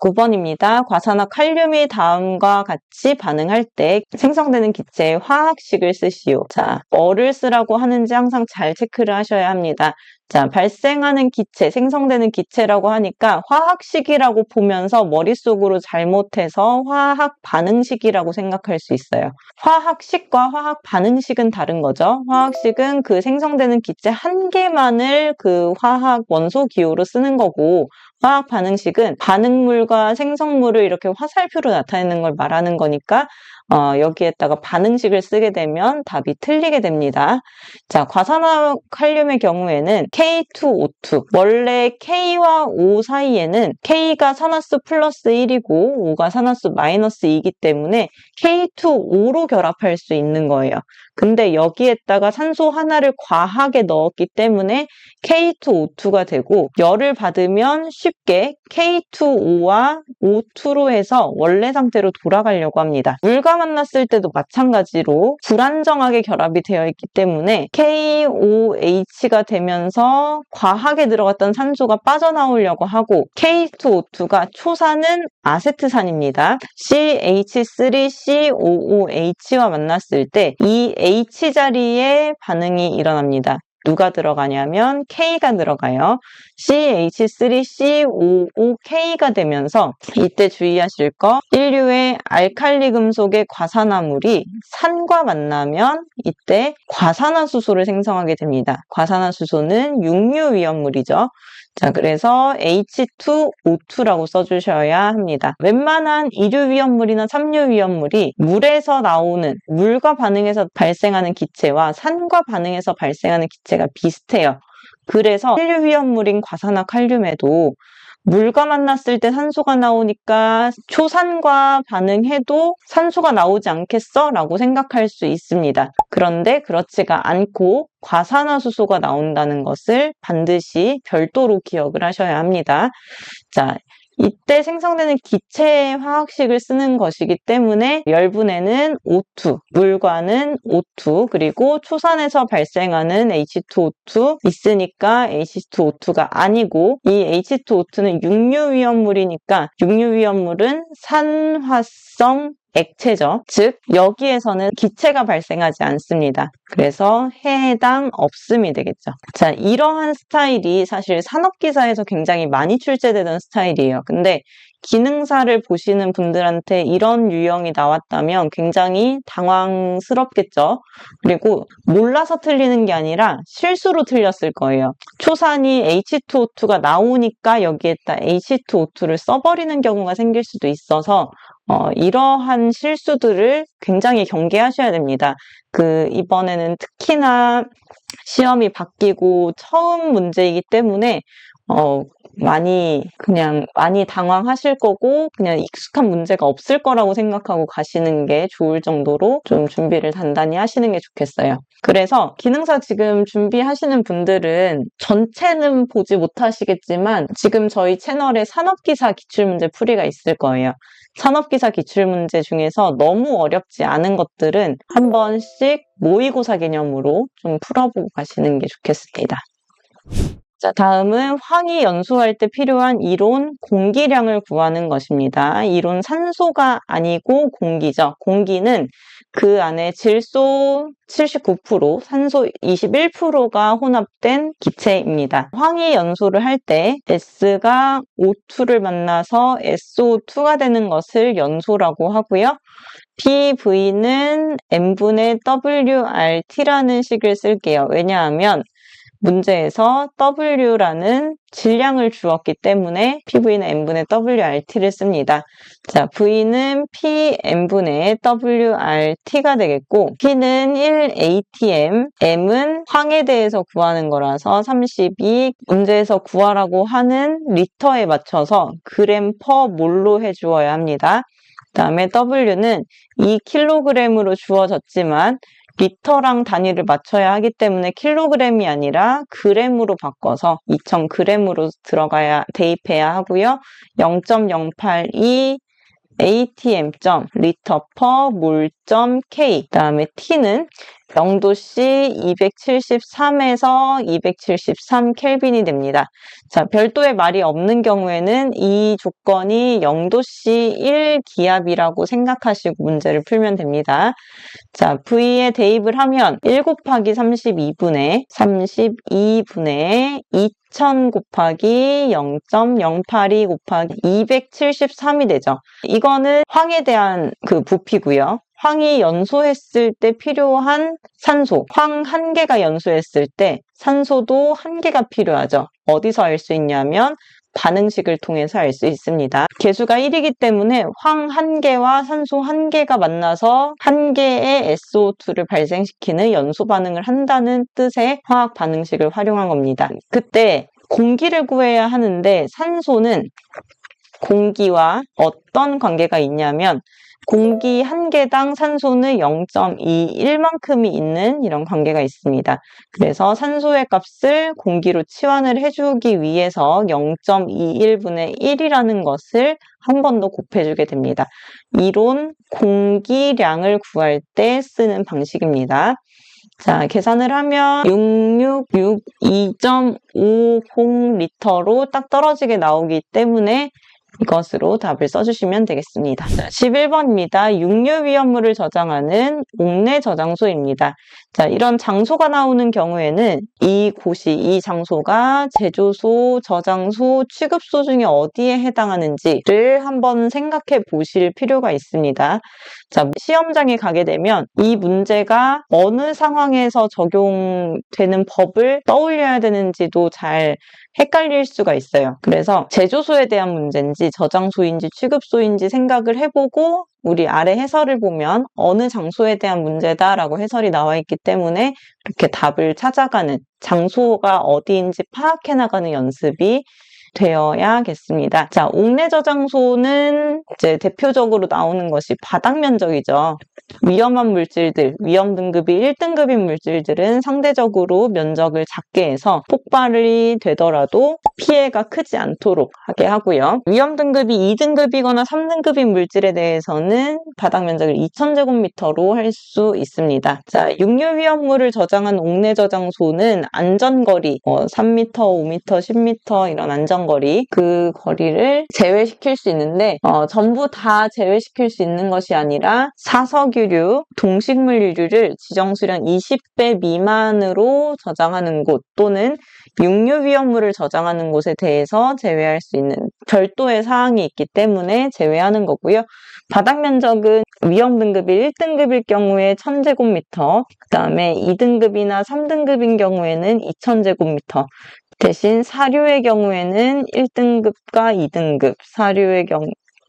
9번입니다. 과산화 칼륨이 다음과 같이 반응할 때 생성되는 기체의 화학식을 쓰시오. 자, 뭐를 쓰라고 하는지 항상 잘 체크를 하셔야 합니다. 자, 발생하는 기체, 생성되는 기체라고 하니까 화학식이라고 보면서 머릿속으로 잘못해서 화학 반응식이라고 생각할 수 있어요. 화학식과 화학 반응식은 다른 거죠. 화학식은 그 생성되는 기체 한 개만을 그 화학 원소 기호로 쓰는 거고, 화학 반응식은 반응물과 생성물을 이렇게 화살표로 나타내는 걸 말하는 거니까 여기에다가 반응식을 쓰게 되면 답이 틀리게 됩니다. 자, 과산화 칼륨의 경우에는 K2O2, 원래 K와 O 사이에는 K가 산화수 플러스 1이고 O가 산화수 마이너스 2이기 때문에 K2O로 결합할 수 있는 거예요. 근데 여기에다가 산소 하나를 과하게 넣었기 때문에 K2O2가 되고, 열을 받으면 쉽게 K2O와 O2로 해서 원래 상태로 돌아가려고 합니다. 물과 만났을 때도 마찬가지로 불안정하게 결합이 되어 있기 때문에 KOH가 되면서 과하게 들어갔던 산소가 빠져나오려고 하고, K2O2가 초산은 아세트산입니다. CH3COOH와 만났을 때 이 H 자리에 반응이 일어납니다. 누가 들어가냐면 K가 들어가요. CH3COOK가 되면서 이때 주의하실 거, 인류의 알칼리 금속의 과산화물이 산과 만나면 이때 과산화수소를 생성하게 됩니다. 과산화수소는 육류위험물이죠. 자, 그래서 H2O2라고 써주셔야 합니다. 웬만한 이류위험물이나 삼류위험물이 물에서 나오는, 물과 반응해서 발생하는 기체와 산과 반응해서 발생하는 기체가 비슷해요. 그래서 헬류위험물인 과산화 칼륨에도 물과 만났을 때 산소가 나오니까 초산과 반응해도 산소가 나오지 않겠어? 라고 생각할 수 있습니다. 그런데 그렇지가 않고 과산화수소가 나온다는 것을 반드시 별도로 기억을 하셔야 합니다. 자, 이때 생성되는 기체의 화학식을 쓰는 것이기 때문에 열분에는 O2, 물과는 O2, 그리고 초산에서 발생하는 H2O2 있으니까 H2O2가 아니고, 이 H2O2는 육류위험물이니까 육류위험물은 산화성 액체죠. 즉 여기에서는 기체가 발생하지 않습니다. 그래서 해당 없음이 되겠죠. 자, 이러한 스타일이 사실 산업기사에서 굉장히 많이 출제되던 스타일이에요. 근데 기능사를 보시는 분들한테 이런 유형이 나왔다면 굉장히 당황스럽겠죠. 그리고 몰라서 틀리는 게 아니라 실수로 틀렸을 거예요. 초산이 H2O2가 나오니까 여기에다 H2O2를 써버리는 경우가 생길 수도 있어서 이러한 실수들을 굉장히 경계하셔야 됩니다. 이번에는 특히나 시험이 바뀌고 처음 문제이기 때문에 많이 당황하실 거고, 그냥 익숙한 문제가 없을 거라고 생각하고 가시는 게 좋을 정도로 좀 준비를 단단히 하시는 게 좋겠어요. 그래서 기능사 지금 준비하시는 분들은 전체는 보지 못하시겠지만 지금 저희 채널에 산업기사 기출문제 풀이가 있을 거예요. 산업기사 기출문제 중에서 너무 어렵지 않은 것들은 한 번씩 모의고사 개념으로 좀 풀어보고 가시는 게 좋겠습니다. 자, 다음은 황이 연소할 때 필요한 이론 공기량을 구하는 것입니다. 이론 산소가 아니고 공기죠. 공기는 그 안에 질소 79%, 산소 21%가 혼합된 기체입니다. 황이 연소를 할 때 S가 O2를 만나서 SO2가 되는 것을 연소라고 하고요. PV는 N분의 WRT라는 식을 쓸게요. 왜냐하면 문제에서 W라는 질량을 주었기 때문에 PV는 N분의 WRT를 씁니다. 자, V는 PN분의 WRT가 되겠고, P는 1atm, M은 황에 대해서 구하는 거라서 32, 문제에서 구하라고 하는 리터에 맞춰서 그램 퍼 몰로 해주어야 합니다. 그 다음에 W는 2kg으로 주어졌지만 리터랑 단위를 맞춰야 하기 때문에 킬로그램이 아니라 그램으로 바꿔서 2000g으로 대입해야 하고요. 0.082 atm 리터 퍼 몰 K. 그 다음에 T는 0도씨 273에서 273 켈빈이 됩니다. 자, 별도의 말이 없는 경우에는 이 조건이 0도씨 1기압이라고 생각하시고 문제를 풀면 됩니다. 자, V에 대입을 하면 1 곱하기 32분의 2000 곱하기 0.082 곱하기 273이 되죠. 이거는 황에 대한 그 부피고요. 황이 연소했을 때 필요한 산소, 황 1개가 연소했을 때 산소도 1개가 필요하죠. 어디서 알 수 있냐면 반응식을 통해서 알 수 있습니다. 개수가 1이기 때문에 황 1개와 산소 1개가 만나서 1개의 SO2를 발생시키는 연소 반응을 한다는 뜻의 화학 반응식을 활용한 겁니다. 그때 공기를 구해야 하는데 산소는 공기와 어떤 관계가 있냐면 공기 1개당 산소는 0.21만큼이 있는 이런 관계가 있습니다. 그래서 산소의 값을 공기로 치환을 해주기 위해서 0.21분의 1이라는 것을 한 번 더 곱해주게 됩니다. 이론 공기량을 구할 때 쓰는 방식입니다. 자, 계산을 하면 6662.50리터로 딱 떨어지게 나오기 때문에 이것으로 답을 써주시면 되겠습니다. 11번입니다. 육류 위험물을 저장하는 옥내 저장소입니다. 자, 이런 장소가 나오는 경우에는 이 장소가 제조소, 저장소, 취급소 중에 어디에 해당하는지를 한번 생각해 보실 필요가 있습니다. 자, 시험장에 가게 되면 이 문제가 어느 상황에서 적용되는 법을 떠올려야 되는지도 잘 헷갈릴 수가 있어요. 그래서 제조소에 대한 문제인지 저장소인지 취급소인지 생각을 해보고 우리 아래 해설을 보면 어느 장소에 대한 문제다라고 해설이 나와 있기 때문에 이렇게 답을 찾아가는 장소가 어디인지 파악해 나가는 연습이 되어야겠습니다. 자, 옥내 저장소는 이제 대표적으로 나오는 것이 바닥 면적이죠. 위험한 물질들, 위험 등급이 1등급인 물질들은 상대적으로 면적을 작게 해서 폭발이 되더라도 피해가 크지 않도록 하게 하고요. 위험 등급이 2등급이거나 3등급인 물질에 대해서는 바닥 면적을 2000제곱미터로 할 수 있습니다. 자, 육류 위험물을 저장한 옥내 저장소는 안전거리, 3m, 5m, 10m 이런 안전거리, 그 거리를 제외시킬 수 있는데 전부 다 제외시킬 수 있는 것이 아니라 사석유류, 동식물유류를 지정수량 20배 미만으로 저장하는 곳 또는 육류 위험물을 저장하는 곳에 대해서 제외할 수 있는 별도의 사항이 있기 때문에 제외하는 거고요. 바닥 면적은 위험 등급이 1등급일 경우에 1000제곱미터, 그 다음에 2등급이나 3등급인 경우에는 2000제곱미터, 대신 사료의 경우에는 1등급과 2등급, 사료의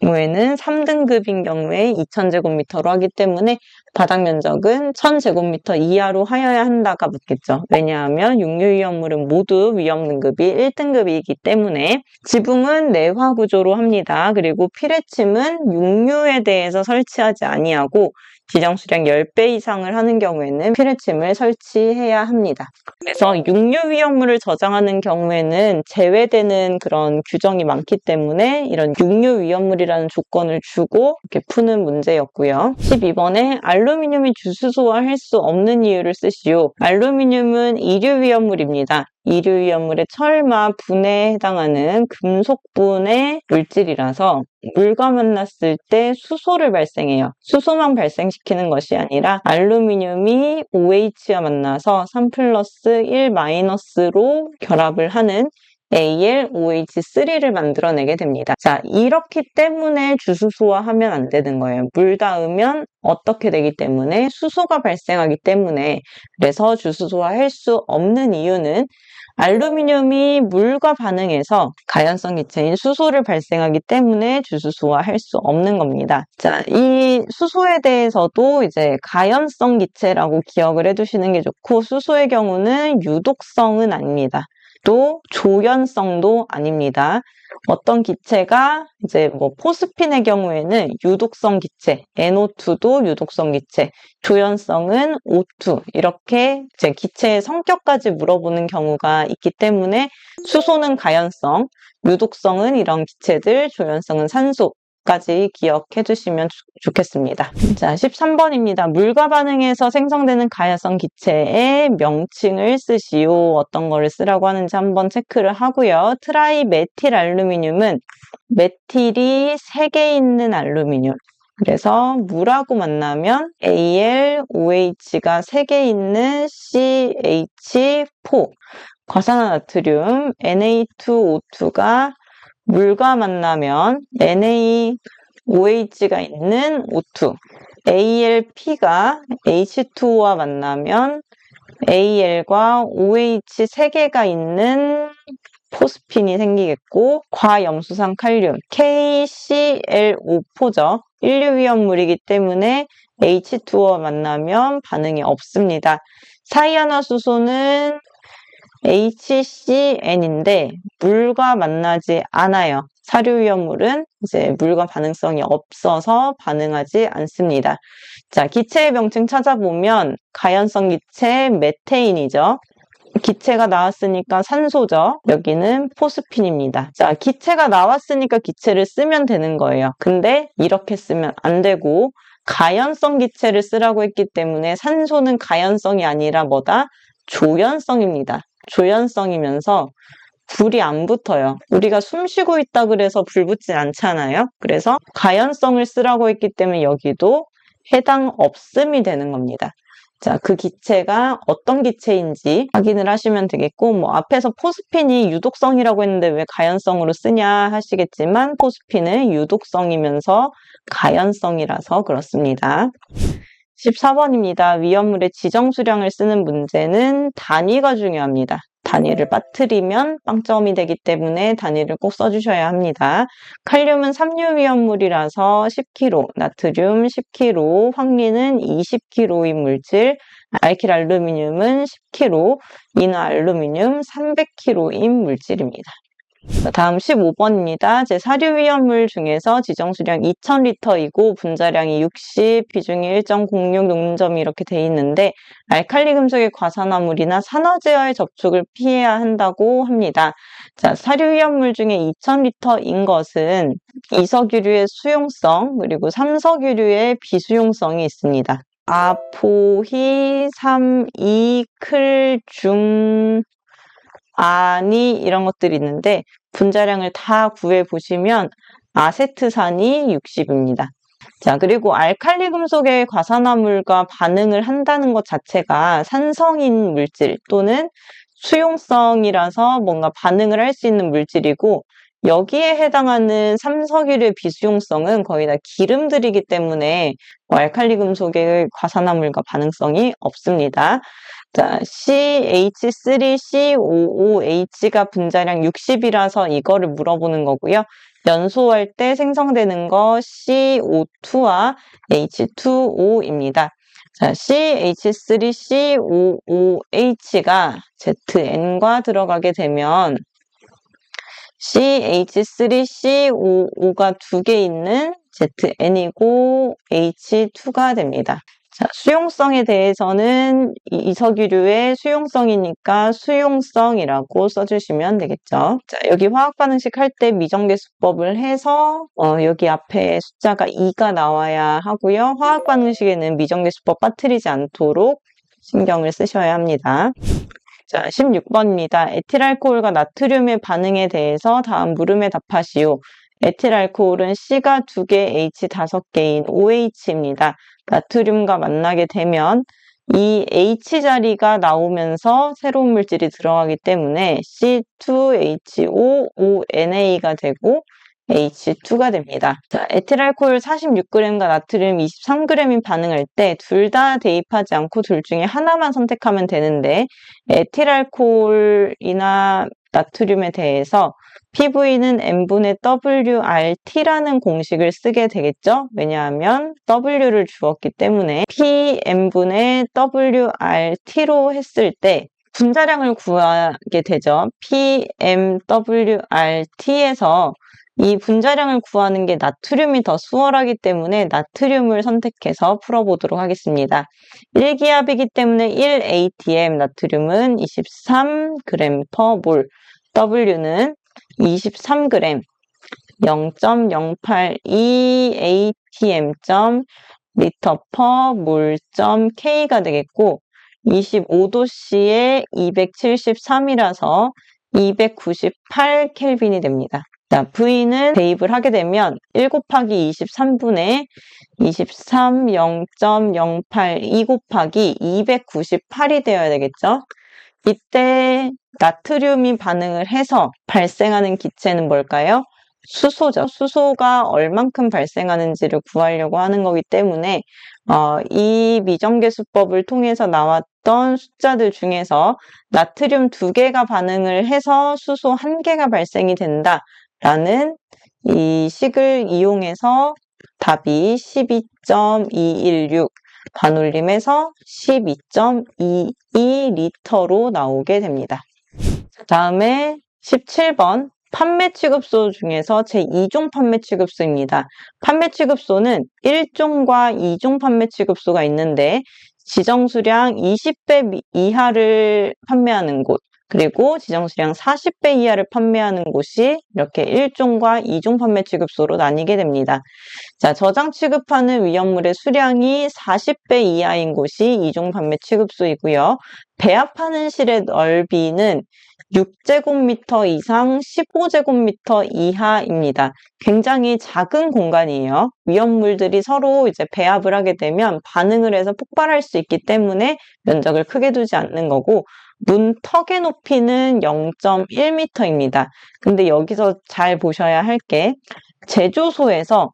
경우에는 3등급인 경우에 2000제곱미터로 하기 때문에 바닥 면적은 1000제곱미터 이하로 하여야 한다가 묻겠죠. 왜냐하면 육류 위험물은 모두 위험 등급이 1등급이기 때문에 지붕은 내화 구조로 합니다. 그리고 피레침은 육류에 대해서 설치하지 아니하고 지정 수량 10배 이상을 하는 경우에는 피레침을 설치해야 합니다. 그래서 육류 위험물을 저장하는 경우에는 제외되는 그런 규정이 많기 때문에 이런 육류 위험물이라는 조건을 주고 이렇게 푸는 문제였고요. 12번에 알루미늄이 주수소화할 수 없는 이유를 쓰시오. 알루미늄은 이류 위험물입니다. 이류 위험물의 철마 분해에 해당하는 금속분의 물질이라서 물과 만났을 때 수소를 발생해요. 수소만 발생시키는 것이 아니라 알루미늄이 OH와 만나서 3+1-로 결합을 하는 AlOH3를 만들어내게 됩니다. 자, 이렇기 때문에 주수소화하면 안 되는 거예요. 물 닿으면 어떻게 되기 때문에 수소가 발생하기 때문에 그래서 주수소화할 수 없는 이유는 알루미늄이 물과 반응해서 가연성 기체인 수소를 발생하기 때문에 주수소화할 수 없는 겁니다. 자, 이 수소에 대해서도 이제 가연성 기체라고 기억을 해두시는 게 좋고 수소의 경우는 유독성은 아닙니다. 또 조연성도 아닙니다. 어떤 기체가 이제 포스핀의 경우에는 유독성 기체, NO2도 유독성 기체, 조연성은 O2 이렇게 이제 기체의 성격까지 물어보는 경우가 있기 때문에 수소는 가연성, 유독성은 이런 기체들, 조연성은 산소 까지 기억해 주시면 좋겠습니다. 자, 13번입니다. 물과 반응해서 생성되는 가연성 기체의 명칭을 쓰시오. 어떤 거를 쓰라고 하는지 한번 체크를 하고요. 트라이메틸 알루미늄은 메틸이 3개 있는 알루미늄. 그래서 물하고 만나면 AlOH가 3개 있는 CH4. 과산화나트륨 Na2O2가 물과 만나면 NaOH가 있는 O2, AlP가 H2O와 만나면 Al과 OH 3개가 있는 포스핀이 생기겠고, 과염수산 칼륨 KClO4죠. 인류위험물이기 때문에 H2O와 만나면 반응이 없습니다. 사이아나수소는 HCn인데 물과 만나지 않아요. 사료위험물은 이제 물과 반응성이 없어서 반응하지 않습니다. 자, 기체의 명칭 찾아보면 가연성 기체 메테인이죠. 기체가 나왔으니까 산소죠. 여기는 포스핀입니다. 자, 기체가 나왔으니까 기체를 쓰면 되는 거예요. 근데 이렇게 쓰면 안 되고 가연성 기체를 쓰라고 했기 때문에 산소는 가연성이 아니라 뭐다? 조연성입니다. 조연성이면서 불이 안 붙어요. 우리가 숨 쉬고 있다 그래서 불 붙진 않잖아요. 그래서 가연성을 쓰라고 했기 때문에 여기도 해당 없음이 되는 겁니다. 자, 그 기체가 어떤 기체인지 확인을 하시면 되겠고, 뭐 앞에서 포스핀이 유독성이라고 했는데 왜 가연성으로 쓰냐 하시겠지만 포스핀은 유독성이면서 가연성이라서 그렇습니다. 14번입니다. 위험물의 지정수량을 쓰는 문제는 단위가 중요합니다. 단위를 빠뜨리면 빵점이 되기 때문에 단위를 꼭 써주셔야 합니다. 칼륨은 삼류위험물이라서 10kg, 나트륨 10kg, 황리는 20kg인 물질, 알킬알루미늄은 10kg, 인화알루미늄 300kg인 물질입니다. 다음 15번입니다. 제4류위험물 중에서 지정수량 2000리터이고 분자량이 60, 비중이 1.06 녹는점이 이렇게 돼 있는데 알칼리 금속의 과산화물이나 산화제와의 접촉을 피해야 한다고 합니다. 자, 사료위험물 중에 2000리터인 것은 이석유류의 수용성 그리고 삼석유류의 비수용성이 있습니다. 아포히, 삼이, 클, 중, 아니 이런 것들이 있는데 분자량을 다 구해보시면 아세트산이 60입니다. 자, 그리고 알칼리 금속의 과산화물과 반응을 한다는 것 자체가 산성인 물질 또는 수용성이라서 뭔가 반응을 할 수 있는 물질이고 여기에 해당하는 삼석유류의 비수용성은 거의 다 기름들이기 때문에 알칼리 금속의 과산화물과 반응성이 없습니다. 자, CH3COOH가 분자량 60이라서 이거를 물어보는 거고요. 연소할 때 생성되는 거 CO2와 H2O입니다. 자, CH3COOH가 ZN과 들어가게 되면 CH3COO가 2개 있는 ZN이고 H2가 됩니다. 자, 수용성에 대해서는 이석유류의 수용성이니까 수용성이라고 써주시면 되겠죠. 자, 여기 화학반응식 할 때 미정계수법을 해서 여기 앞에 숫자가 2가 나와야 하고요. 화학반응식에는 미정계수법 빠뜨리지 않도록 신경을 쓰셔야 합니다. 자, 16번입니다. 에틸알코올과 나트륨의 반응에 대해서 다음 물음에 답하시오. 에틸알코올은 C가 2개, H 5개인 OH입니다. 나트륨과 만나게 되면 이 H 자리가 나오면서 새로운 물질이 들어가기 때문에 C2H5ONA가 되고 H2가 됩니다. 자, 에틸알코올 46g과 나트륨 23g인 반응할 때 둘 다 대입하지 않고 둘 중에 하나만 선택하면 되는데 에틸알코올이나 나트륨에 대해서 PV는 N분의 WRT라는 공식을 쓰게 되겠죠? 왜냐하면 W를 주었기 때문에 PN분의 WRT로 했을 때 분자량을 구하게 되죠. PMWRT에서 이 분자량을 구하는 게 나트륨이 더 수월하기 때문에 나트륨을 선택해서 풀어보도록 하겠습니다. 1기압이기 때문에 1atm 나트륨은 23g/몰, W는 23g, 0.082 atm/L:mol.K가 되겠고 25도씨에 273이라서 298 켈빈이 됩니다. 자, V는 대입을 하게 되면 1 곱하기 23분의 23 0.082 곱하기 298이 되어야 되겠죠? 이때 나트륨이 반응을 해서 발생하는 기체는 뭘까요? 수소죠. 수소가 얼만큼 발생하는지를 구하려고 하는 거기 때문에 이 미정계수법을 통해서 나왔던 숫자들 중에서 나트륨 2개가 반응을 해서 수소 1개가 발생이 된다라는 이 식을 이용해서 답이 12.216 반올림에서 12.22리터로 나오게 됩니다. 다음에 17번 판매 취급소 중에서 제2종 판매 취급소입니다. 판매 취급소는 1종과 2종 판매 취급소가 있는데 지정수량 20배 이하를 판매하는 곳 그리고 지정수량 40배 이하를 판매하는 곳이 이렇게 1종과 2종 판매 취급소로 나뉘게 됩니다. 자, 저장 취급하는 위험물의 수량이 40배 이하인 곳이 2종 판매 취급소이고요. 배합하는 실의 넓이는 6제곱미터 이상 15제곱미터 이하입니다. 굉장히 작은 공간이에요. 위험물들이 서로 이제 배합을 하게 되면 반응을 해서 폭발할 수 있기 때문에 면적을 크게 두지 않는 거고 문턱의 높이는 0.1m입니다. 근데 여기서 잘 보셔야 할 게 제조소에서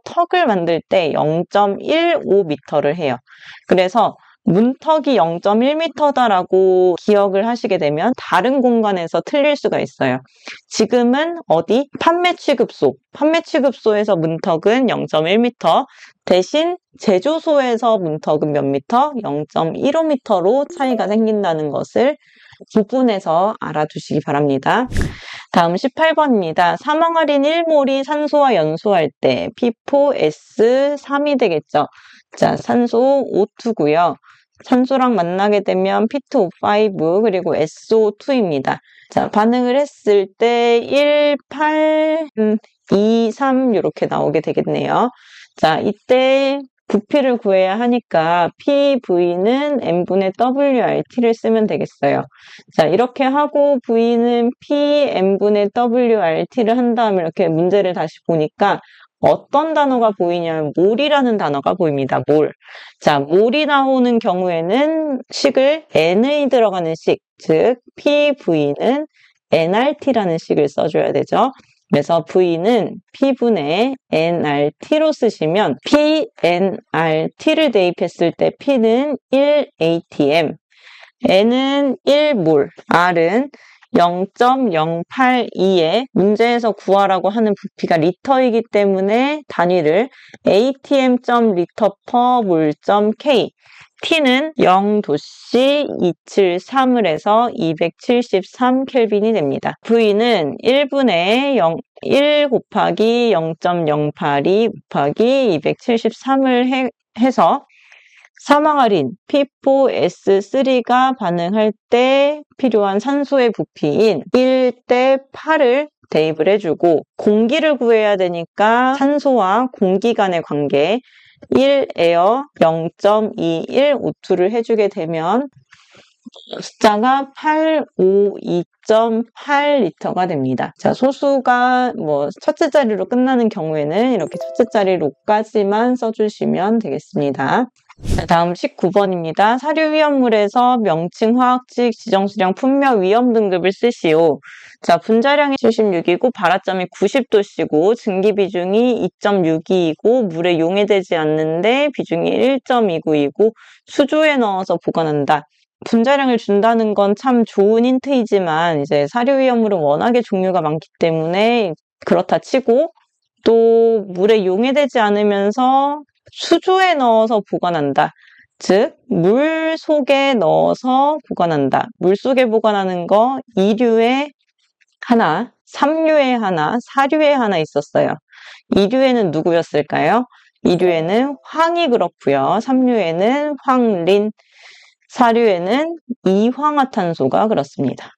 턱을 만들 때 0.15m를 해요. 그래서 문턱이 0.1m다라고 기억을 하시게 되면 다른 공간에서 틀릴 수가 있어요. 지금은 어디? 판매 취급소에서 문턱은 0.1m, 대신 제조소에서 문턱은 몇 미터? 0.15m로 차이가 생긴다는 것을 구분해서 알아두시기 바랍니다. 다음 18번입니다. 사망할인 1몰이 산소와 연소할 때 P4S3이 되겠죠. 자, 산소 O2고요. 산소랑 만나게 되면 P2O5 그리고 SO2입니다. 자, 반응을 했을 때 1, 8, 2, 3 이렇게 나오게 되겠네요. 자, 이때 부피를 구해야 하니까 PV는 N분의 WRT를 쓰면 되겠어요. 자, 이렇게 하고 V는 PN분의 WRT를 한 다음에 이렇게 문제를 다시 보니까 어떤 단어가 보이냐면 몰이라는 단어가 보입니다. 몰. 자, 몰이 나오는 경우에는 식을 N의 들어가는 식, 즉 PV는 nRT라는 식을 써줘야 되죠. 그래서 V는 P분의 nRT로 쓰시면 PnRT를 대입했을 때 P는 1atm, N은 1몰, R은 0.082에 문제에서 구하라고 하는 부피가 리터이기 때문에 단위를 atm.l/mol.k, T는 0도씨 273을 해서 273 켈빈이 됩니다. V는 1분의 1 곱하기 0.082 곱하기 273을 해서 사망할인 P4S3가 반응할 때 필요한 산소의 부피인 1대 8을 대입을 해주고 공기를 구해야 되니까 산소와 공기 간의 관계 1에어 0.21 O2를 해주게 되면 숫자가 852.8리터가 됩니다. 자, 소수가 첫째 자리로 끝나는 경우에는 이렇게 첫째 자리로까지만 써주시면 되겠습니다. 자, 다음 19번입니다. 사료 위험물에서 명칭, 화학식, 지정수량, 분명 위험 등급을 쓰시오. 자, 분자량이 76이고 발화점이 90도씨고 증기 비중이 2.62이고 물에 용해되지 않는데 비중이 1.29이고 수조에 넣어서 보관한다. 분자량을 준다는 건 참 좋은 힌트이지만 이제 사료 위험물은 워낙에 종류가 많기 때문에 그렇다 치고 또 물에 용해되지 않으면서 수조에 넣어서 보관한다. 즉, 물 속에 넣어서 보관한다. 물 속에 보관하는 거 2류에 하나, 3류에 하나, 4류에 하나 있었어요. 2류에는 누구였을까요? 2류에는 황이 그렇고요. 3류에는 황린, 4류에는 이황화탄소가 그렇습니다.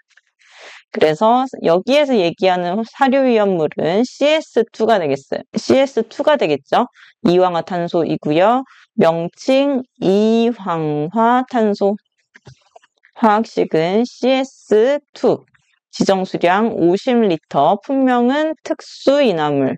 그래서 여기에서 얘기하는 사료 위험물은 CS2가 되겠어요. CS2가 되겠죠. 이황화탄소이고요. 명칭 이황화탄소. 화학식은 CS2. 지정수량 50L. 품명은 특수인화물.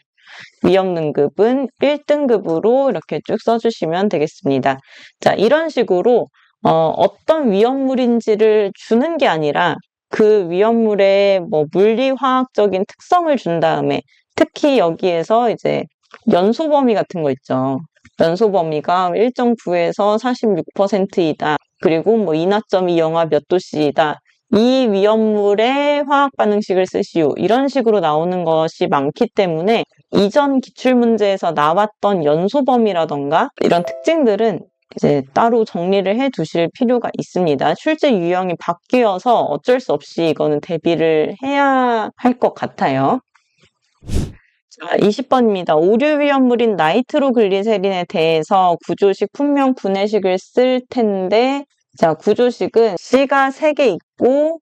위험 등급은 1등급으로 이렇게 쭉 써주시면 되겠습니다. 자, 이런 식으로 어떤 위험물인지를 주는 게 아니라 그 위험물의 뭐 물리화학적인 특성을 준 다음에 특히 여기에서 이제 연소 범위 같은 거 있죠. 연소 범위가 일정 부에서 46%이다. 그리고 뭐 인화점이 영하 몇 도씨이다. 이 위험물의 화학 반응식을 쓰시오. 이런 식으로 나오는 것이 많기 때문에 이전 기출문제에서 나왔던 연소 범위라던가 이런 특징들은 이제 따로 정리를 해 두실 필요가 있습니다. 출제 유형이 바뀌어서 어쩔 수 없이 이거는 대비를 해야 할 것 같아요. 자, 20번입니다. 오류 위험물인 나이트로글리세린에 대해서 구조식 분명 분해식을 쓸 텐데, 자, 구조식은 C가 3개 있고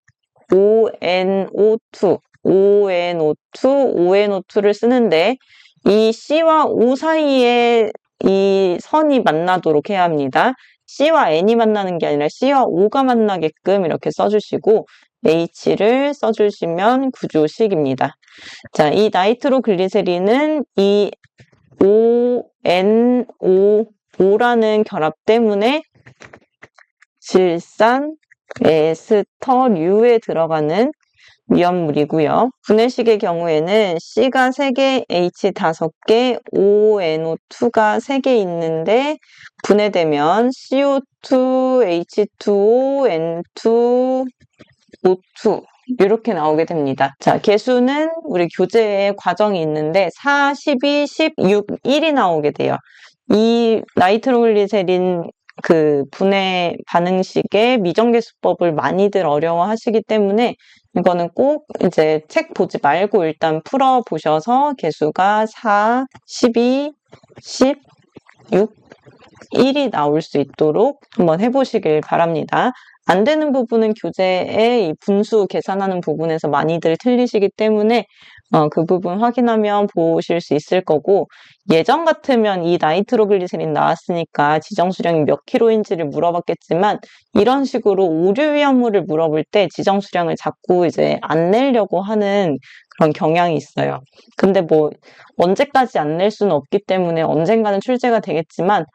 ONO2를 쓰는데 이 C와 O 사이에 이 선이 만나도록 해야 합니다. C와 N이 만나는 게 아니라 C와 O가 만나게끔 이렇게 써주시고 H를 써주시면 구조식입니다. 자, 이 나이트로글리세린은 이 ONO5라는 결합 때문에 질산, 에스터류에 들어가는 위험물이고요. 분해식의 경우에는 C가 3개, H 5개, ONO2가 3개 있는데 분해되면 CO2, H2O, N2, O2 이렇게 나오게 됩니다. 자, 개수는 우리 교재에 과정이 있는데 4, 12, 16, 1이 나오게 돼요. 이 나이트로글리세린 그 분해 반응식의 미정계수법을 많이들 어려워하시기 때문에 이거는 꼭 이제 책 보지 말고 일단 풀어보셔서 개수가 4, 12, 16, 1이 나올 수 있도록 한번 해보시길 바랍니다. 안 되는 부분은 교재에 이 분수 계산하는 부분에서 많이들 틀리시기 때문에 그 부분 확인하면 보실 수 있을 거고, 예전 같으면 이 나이트로글리세린 나왔으니까 지정수량이 몇 킬로인지를 물어봤겠지만 이런 식으로 오류 위험물을 물어볼 때 지정수량을 자꾸 이제 안 내려고 하는 그런 경향이 있어요. 근데 뭐 언제까지 안 낼 수는 없기 때문에 언젠가는 출제가 되겠지만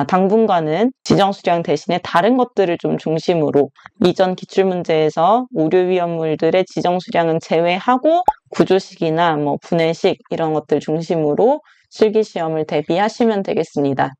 당분간은 지정수량 대신에 다른 것들을 좀 중심으로 이전 기출문제에서 오류 위험물들의 지정수량은 제외하고 구조식이나 뭐 분해식 이런 것들 중심으로 실기시험을 대비하시면 되겠습니다.